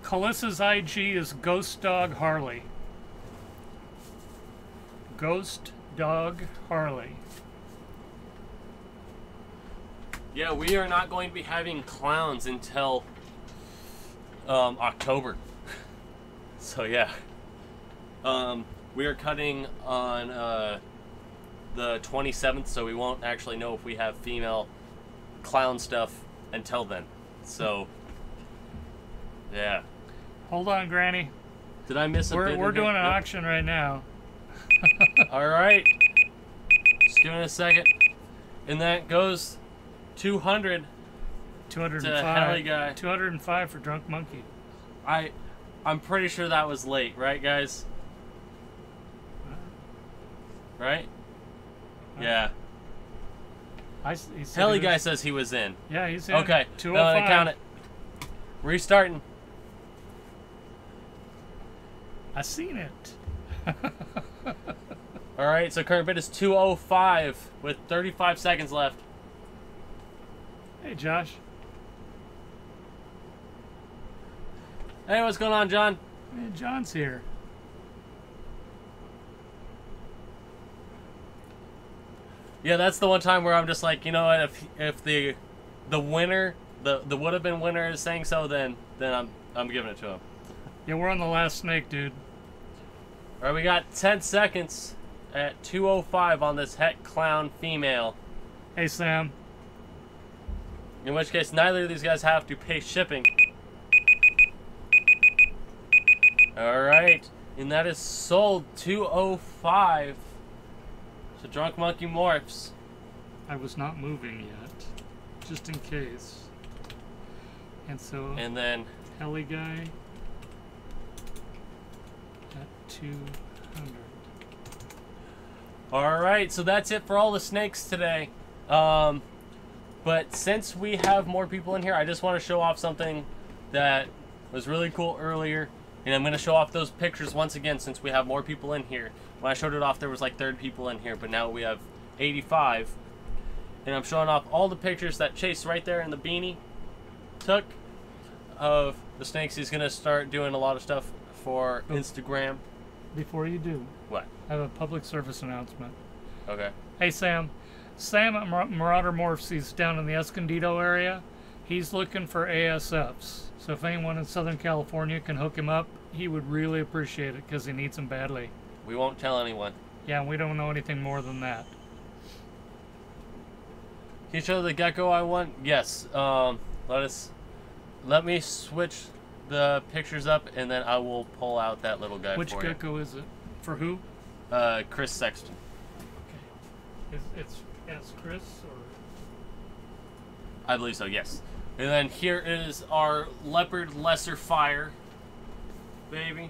Calissa's IG is Ghost Dog Harley. Ghost Dog Harley. Yeah, we are not going to be having clowns until October. So yeah, we are cutting on the 27th, so we won't actually know if we have female clown stuff until then. So yeah. Hold on, Granny. Did I miss a bit? We're doing an Nope. auction right now. All right. Just give it a second. And that goes 200 205. to Heli Guy. 205 for Drunk Monkey. I'm pretty sure that was late, right, guys? Right? Yeah. Heli Guy says he was in. Yeah, he's in. Okay. 205. Count it. Restarting. I seen it. All right, so current bid is 205 with 35 seconds left. Hey, Josh. Hey, what's going on, John? Hey, John's here. Yeah, that's the one time where I'm just like, you know what? If the winner, the would have been winner is saying so, then I'm giving it to him. Yeah, we're on the last snake, dude. All right, we got 10 seconds at 205 on this Het Clown female. Hey, Sam. In which case, neither of these guys have to pay shipping. All right, and that is sold 205. So Drunk Monkey morphs. I was not moving yet, just in case. And so, And then Heli Guy at 200. all right, so that's it for all the snakes today. But since we have more people in here, I just want to show off something that was really cool earlier. And I'm going to show off those pictures once again since we have more people in here. When I showed it off, there was like 30 people in here, but now we have 85. And I'm showing off all the pictures that Chase right there in the beanie took of the snakes. He's going to start doing a lot of stuff for Instagram. Before you do, What? I have a public service announcement. Okay. Hey, Sam. Sam at Marauder Morphs, he's down in the Escondido area. He's looking for ASFs. So if anyone in Southern California can hook him up, he would really appreciate it because he needs them badly. We won't tell anyone. Yeah, we don't know anything more than that. Can you show the gecko I want? Yes. Let me switch the pictures up, and then I will pull out that little guy Which for you. gecko is it? For who? Chris Sexton. Okay. It's Chris or? I believe so, yes. And then here is our Leopard Lesser Fire baby.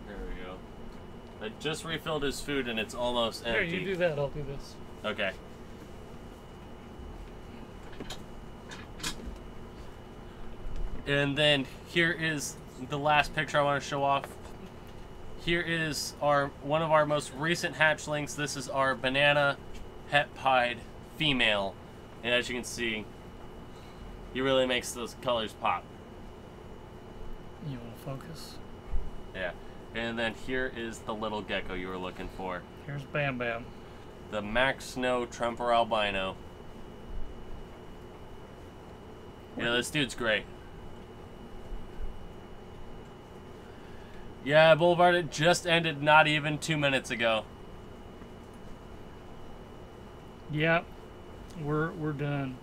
There we go. I just refilled his food and it's almost empty. Here, you do that. I'll do this. Okay. And then here is the last picture I want to show off. Here is one of our most recent hatchlings. This is our banana het pied female. And as you can see, he really makes those colors pop. You want to focus? Yeah. And then here is the little gecko you were looking for. Here's Bam Bam. The Max Snow Trumper Albino. Yeah, this dude's great. Yeah, Boulevard, it just ended not even 2 minutes ago. Yep. We're done.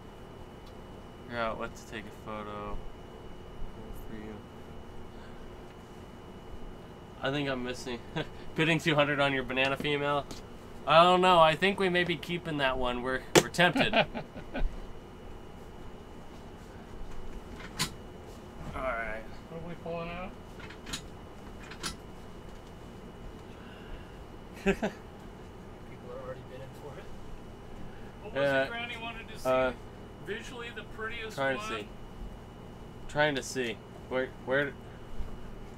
Figure out what to take a photo for you. I think I'm missing. Bidding 200 on your banana female. I don't know. I think we may be keeping that one. We're tempted. Alright. What are we pulling out? People are already bidding for it. What was it Granny wanted to see? Visually the prettiest trying one? to see. Trying to see. Where?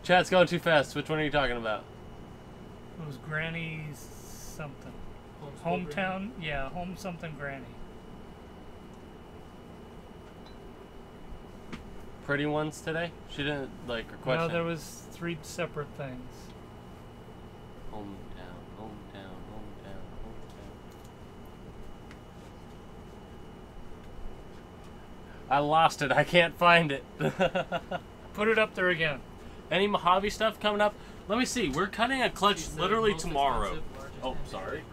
Chat's going too fast. Which one are you talking about? It was Granny something. Homeschool Hometown? Granny? Yeah, home something Granny. Pretty ones today? She didn't like request. No, there was 3 separate things. Home I lost it. I can't find it. Put it up there again. Any Mojave stuff coming up? Let me see. We're cutting a clutch literally tomorrow. Oh, sorry.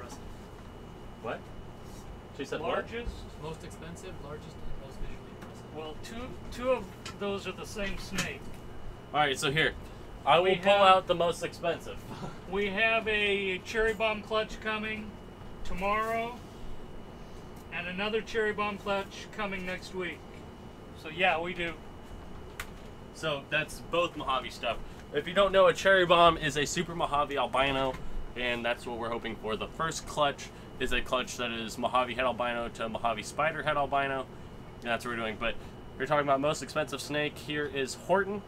What? She said Largest? Most expensive, largest, and most visually impressive. Well, two of those are the same snake. Alright, so here. I will pull out the most expensive. We have a cherry bomb clutch coming tomorrow, and another cherry bomb clutch coming next week. So yeah, we do. So that's both Mojave stuff. If you don't know, a cherry bomb is a super Mojave albino, and that's what we're hoping for. The first clutch is a clutch that is Mojave head albino to Mojave spider head albino, and that's what we're doing. But we're talking about most expensive snake. Here is Horton,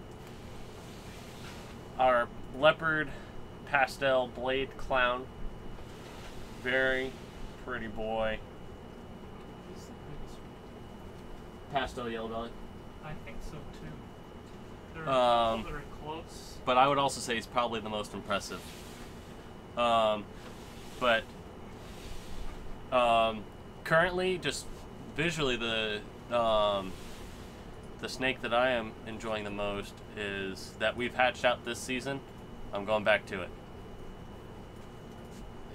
our leopard pastel blade clown. Very pretty boy. Pastel yellow belly. I think so too. They're very close. But I would also say he's probably the most impressive. Currently, just visually, the snake that I am enjoying the most is that we've hatched out this season. I'm going back to it.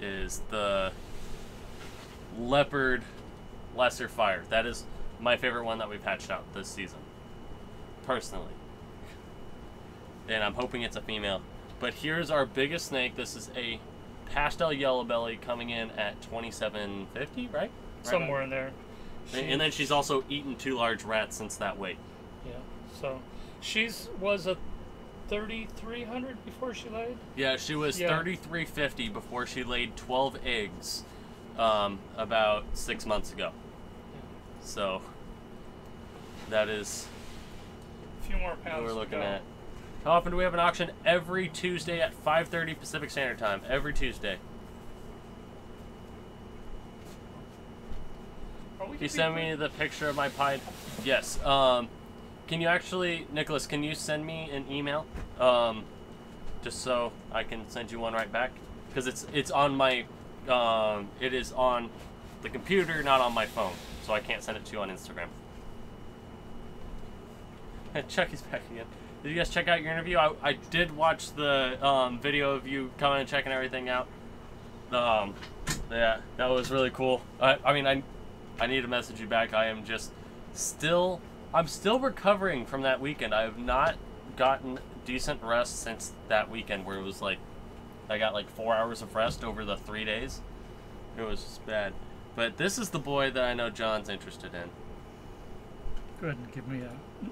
Is the Leopard Lesser Fire. That is my favorite one that we've hatched out this season, personally. And I'm hoping it's a female. But here's our biggest snake. This is a pastel yellow belly coming in at $27.50, right? Somewhere in there. And then she's also eaten 2 large rats since that weight. Yeah. So was a 3,300 before she laid? Yeah, she was 33.50 before she laid 12 eggs about 6 months ago. Yeah. So that is a few more pounds what we're looking to go. at. How often do we have an auction? Every Tuesday at 5:30 Pacific Standard Time. Every Tuesday. Can you send me the picture of my pied? Yes. Can you actually, Nicholas, can you send me an email? Just so I can send you one right back? Because it's on my, it is on the computer, not on my phone. So I can't send it to you on Instagram. Chucky's back again. Did you guys check out your interview? I did watch the video of you coming and checking everything out. Yeah, that was really cool. I mean, I need to message you back. I am just I'm still recovering from that weekend. I have not gotten decent rest since that weekend where it was like, I got like 4 hours of rest over the 3 days. It was just bad. But this is the boy that I know John's interested in. Go ahead and give me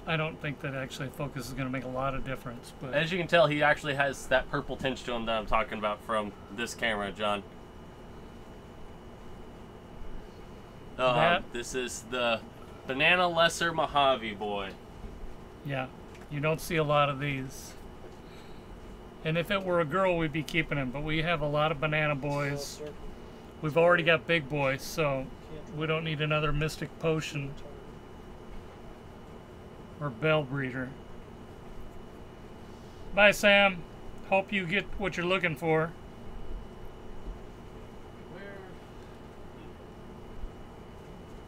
I don't think that actually focus is going to make a lot of difference. But as you can tell, he actually has that purple tinge to him that I'm talking about from this camera, John. This is the Banana Lesser Mojave boy. Yeah, you don't see a lot of these. And if it were a girl, we'd be keeping him. But we have a lot of banana boys. We've already got big boys, so we don't need another Mystic Potion or Bell Breeder. Bye, Sam. Hope you get what you're looking for.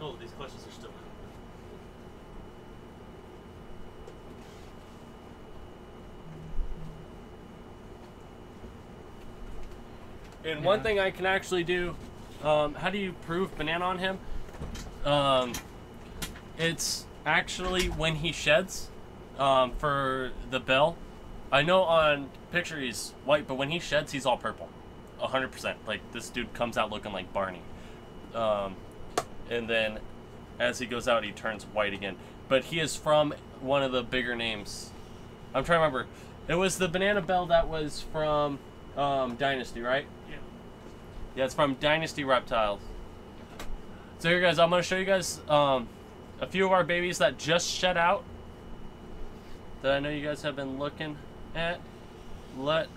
Oh, these questions are still. And one thing I can actually do, how do you prove banana on him? It's actually when he sheds for the bell. I know on picture he's white, but when he sheds, he's all purple. 100%. Like, this dude comes out looking like Barney. And then as he goes out, he turns white again. But he is from one of the bigger names. I'm trying to remember. It was the banana bell that was from Dynasty, right? Yeah. Yeah, it's from Dynasty Reptiles. So here, guys, I'm going to show you guys a few of our babies that just shed out that I know you guys have been looking at. Let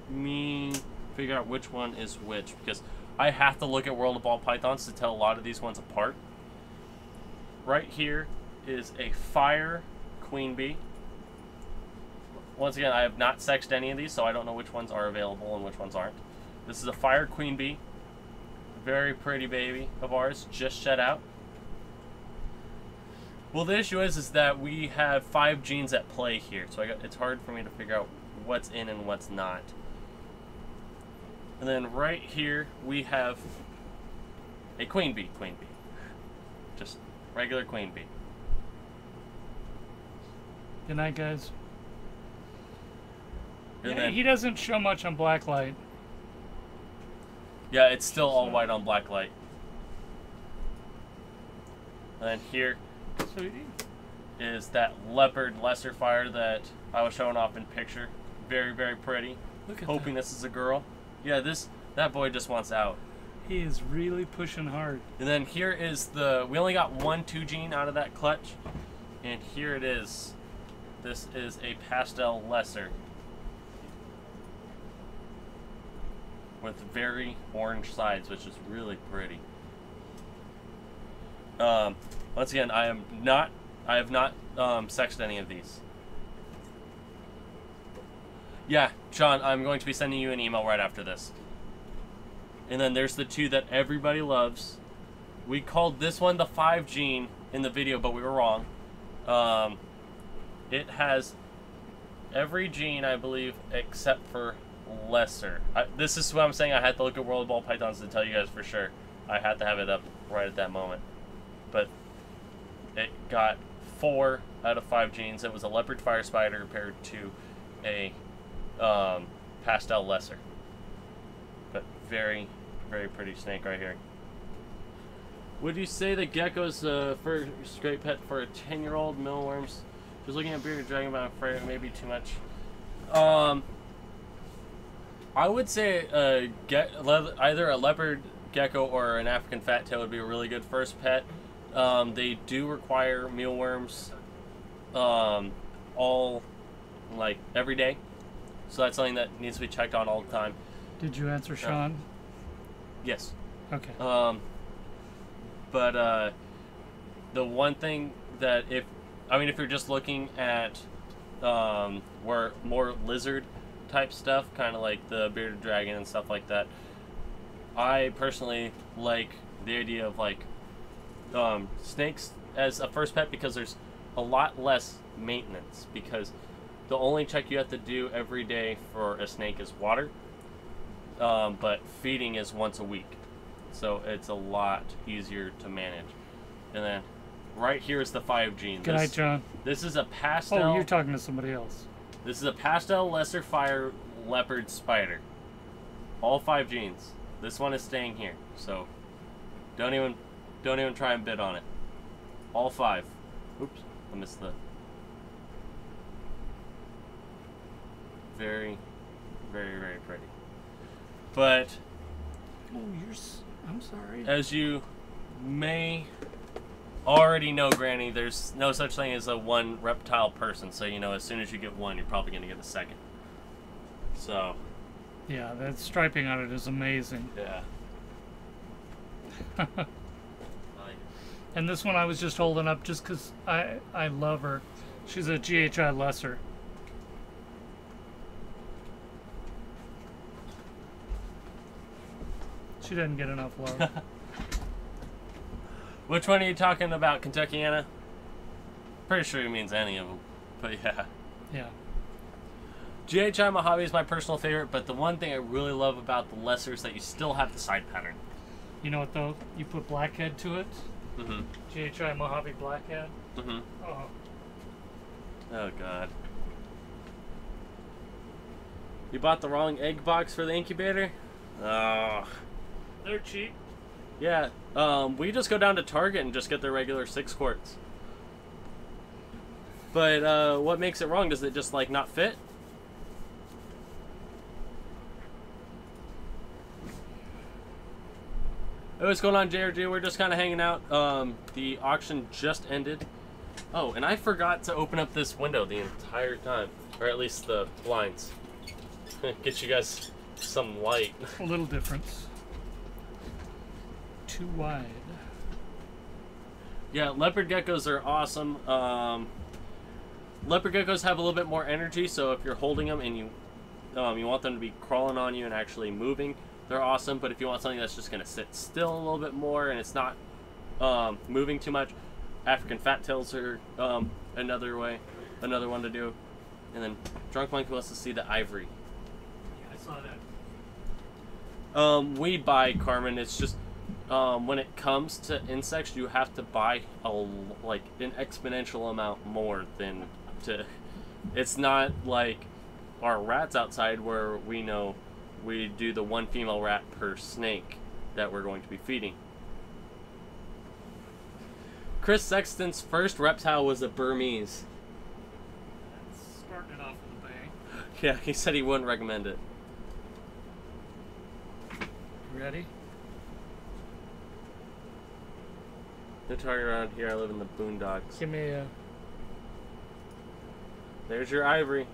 me figure out which one is which, because I have to look at World of Ball Pythons to tell a lot of these ones apart. Right here is a fire queen bee. Once again, I have not sexed any of these, so I don't know which ones are available and which ones aren't. This is a fire queen bee. Very pretty baby of ours, just shed out. Well, the issue is that we have 5 genes at play here, so it's hard for me to figure out what's in and what's not. And then right here we have a queen bee, just regular queen bee. Good night, guys. And Yeah, then, he doesn't show much on black light. yeah, it's still all white on black light. And then here So is that Leopard Lesser fire that I was showing off in picture. Very, very pretty. look at Hoping that. this is a girl. Yeah, that boy just wants out. He is really pushing hard. And then here is we only got 1 2 gene out of that clutch. And here it is. This is a Pastel Lesser. With very orange sides, which is really pretty. Once again, I have not sexed any of these. Yeah, Sean, I'm going to be sending you an email right after this. And then there's the 2 that everybody loves. We called this one the 5 gene in the video, but we were wrong. It has every gene, I believe, except for Lesser. This is what I'm saying. I had to look at World of Ball Pythons to tell you guys for sure. I had to have it up right at that moment. But it got 4 out of 5 genes. It was a leopard fire spider paired to a Pastel Lesser. But very, very pretty snake right here. Would you say the gecko's first great pet for a 10-year-old mealworms? Just looking at bearded dragon, but I'm afraid it may be too much. I would say either a leopard gecko or an African fat tail would be a really good first pet. They do require mealworms all, like, every day. So that's something that needs to be checked on all the time. Did you answer, Sean? Yes. Okay. But the one thing that if you're just looking at where more lizard type stuff, kind of like the bearded dragon and stuff like that, I personally like the idea of like snakes as a first pet because there's a lot less maintenance, because the only check you have to do every day for a snake is water, but feeding is once a week, so it's a lot easier to manage. And then right here is the 5 gene. Good night, John. This is a pastel. Oh, you're talking to somebody else. This is a Pastel Lesser fire leopard spider. All 5 genes. This one is staying here, so don't even try and bid on it. All 5. Oops, I missed the. Very, very, very pretty. But Oh, I'm sorry. as you may already know, Granny, there's no such thing as a one reptile person. So, as soon as you get one, you're probably going to get a second. So. Yeah, that striping on it is amazing. Yeah. And this one I was just holding up just because I love her. She's a GHI Lesser. She doesn't get enough love. Which one are you talking about, Kentuckiana? Pretty sure he means any of them. But yeah. Yeah. GHI Mojave is my personal favorite, but the one thing I really love about the Lesser is that you still have the side pattern. You know what though? You put blackhead to it. Mm-hmm. GHI Mojave blackhead. Mm-hmm. Oh. Oh, God. You bought the wrong egg box for the incubator? Oh. They're cheap. Yeah, we just go down to Target and just get their regular 6 quarts. But what makes it wrong? Does it just like not fit? Hey, what's going on, JRG? We're just kind of hanging out. The auction just ended. Oh, and I forgot to open up this window the entire time, or at least the blinds. Get you guys some light. A little difference. Too wide. Yeah, leopard geckos are awesome. Leopard geckos have a little bit more energy, so if you're holding them and you want them to be crawling on you and actually moving, they're awesome. But if you want something that's just going to sit still a little bit more and it's not moving too much, African fat tails are another one to do. And then Drunk Monkey wants to see the ivory. Yeah, I saw that. We buy Carmen. It's just when it comes to insects, you have to buy like an exponential amount more than to. It's not like our rats outside where we know we do the one female rat per snake that we're going to be feeding. Chris Sexton's first reptile was a Burmese. That's starting it off with a bang. Yeah, he said he wouldn't recommend it. Ready? No target around here. I live in the boondocks. Give me a. There's your ivory.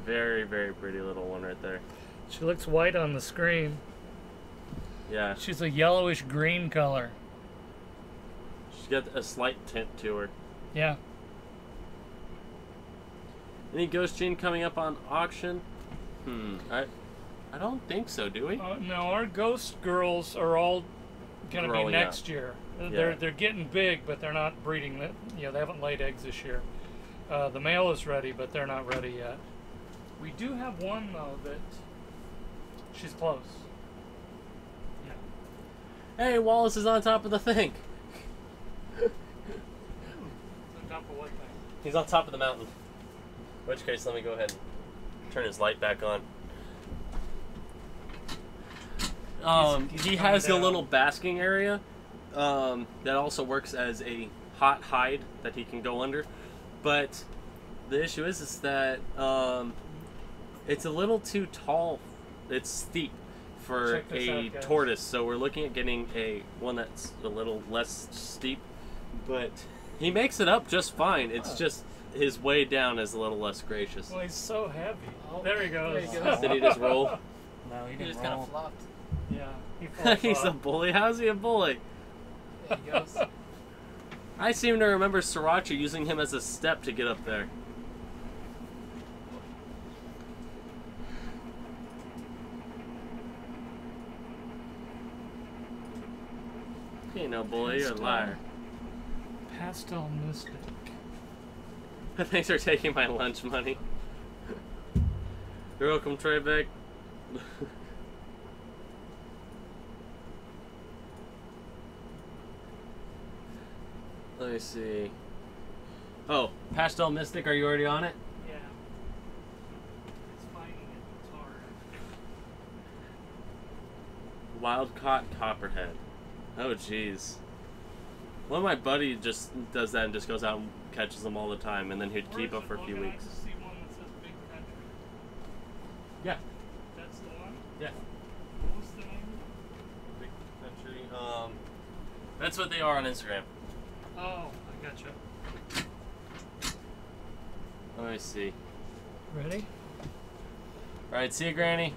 Very, very pretty little one right there. She looks white on the screen. Yeah. She's a yellowish green color. She's got a slight tint to her. Yeah. Any ghost gene coming up on auction? I don't think so, do we? No, our ghost girls are all gonna be Growing next up. year. Yeah. They're getting big, but they're not breeding. They haven't laid eggs this year. The male is ready, but they're not ready yet. We do have one though that she's close. Yeah. Hey, Wallace is on top of the thing. On top of what thing? He's on top of the mountain. In which case, let me go ahead and turn his light back on. He's He coming has a down. little basking area that also works as a hot hide that he can go under. But the issue is that it's a little too tall. It's steep for Check this a out, guys. tortoise, so we're looking at getting one that's a little less steep. But he makes it up just fine. It's just his way down is a little less gracious. Well, he's so heavy. Oh, There he goes. there he goes. Did he just roll? No, he just didn't kind roll. of flopped. Yeah. He falls He's a off. bully. How's he a bully? There he goes. I seem to remember Sriracha using him as a step to get up there. He ain't no bully, you're a liar. Pastel Mystic. Thanks for taking my lunch money. You're welcome, Trebek. Let me see. Oh, Pastel Mystic, are you already on it? Yeah. It's fighting it. It's hard. Wild caught copperhead. Oh, jeez. One of my buddy just does that and just goes out and catches them all the time, and then he'd keep them for a few weeks. I see one that says Big Country. Yeah. That's the one? Yeah. What was the name? Big country. That's what they are on Instagram. Oh, I gotcha. Let me see. Ready? All right, see you, Granny.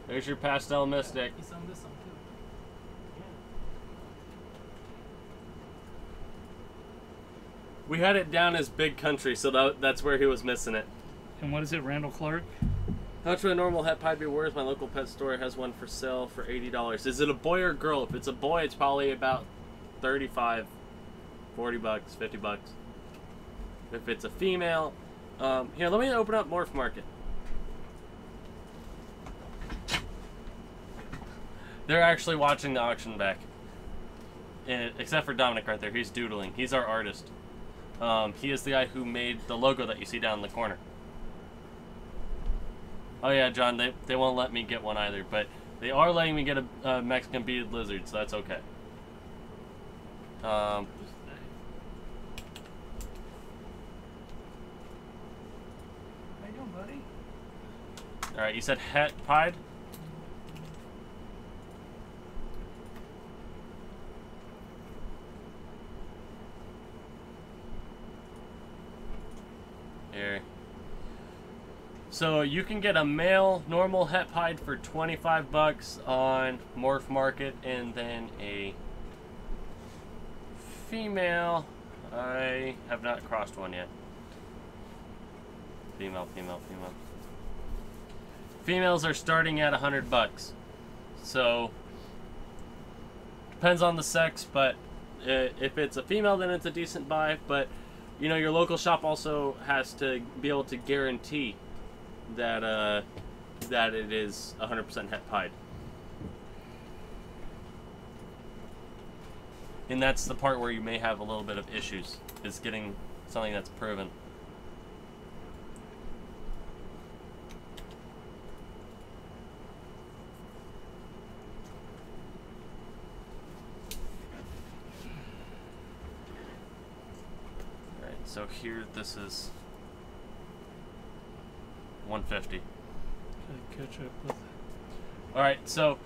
There's your Pastel Mystic. He's on this one too. We had it down as Big Country, so that's where he was missing it. And what is it, Randall Clark? How much would a normal het pied be worth? My local pet store has one for sale for $80. Is it a boy or girl? If it's a boy, it's probably about $35, $40, $50. If it's a female, here, let me open up Morph Market. They're actually watching the auction back. Except for Dominic right there, he's doodling. He's our artist. He is the guy who made the logo that you see down in the corner. Oh yeah, John, they won't let me get one either, but they are letting me get a Mexican beaded lizard, so that's okay. How you doing, buddy? Alright, you said het pied? Here. So you can get a male normal het pied for $25 on Morph Market, and then a female. I have not crossed one yet. Female. Females are starting at $100. So depends on the sex, but if it's a female, then it's a decent buy. But you know, your local shop also has to be able to guarantee that that it is 100% het pied. And that's the part where you may have a little bit of issues, is getting something that's proven. Alright, so here this is 150. Catch up with. Alright, so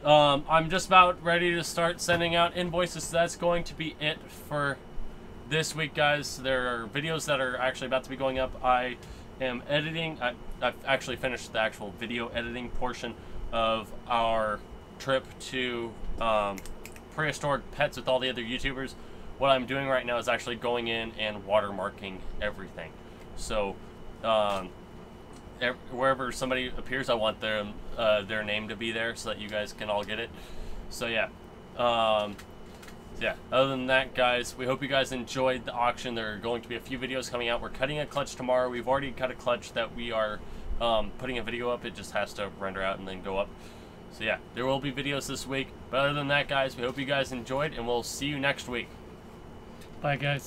I'm just about ready to start sending out invoices. So that's going to be it for this week, guys. There are videos that are actually about to be going up. I am editing. I've actually finished the actual video editing portion of our trip to prehistoric pets with all the other YouTubers. What I'm doing right now is actually going in and watermarking everything. So wherever somebody appears, I want their name to be there so that you guys can all get it. So yeah, yeah. Other than that, guys, we hope you guys enjoyed the auction. There are going to be a few videos coming out. We're cutting a clutch tomorrow. We've already cut a clutch that we are putting a video up. It just has to render out and then go up. So yeah, there will be videos this week. But other than that, guys, we hope you guys enjoyed, and we'll see you next week. Bye, guys.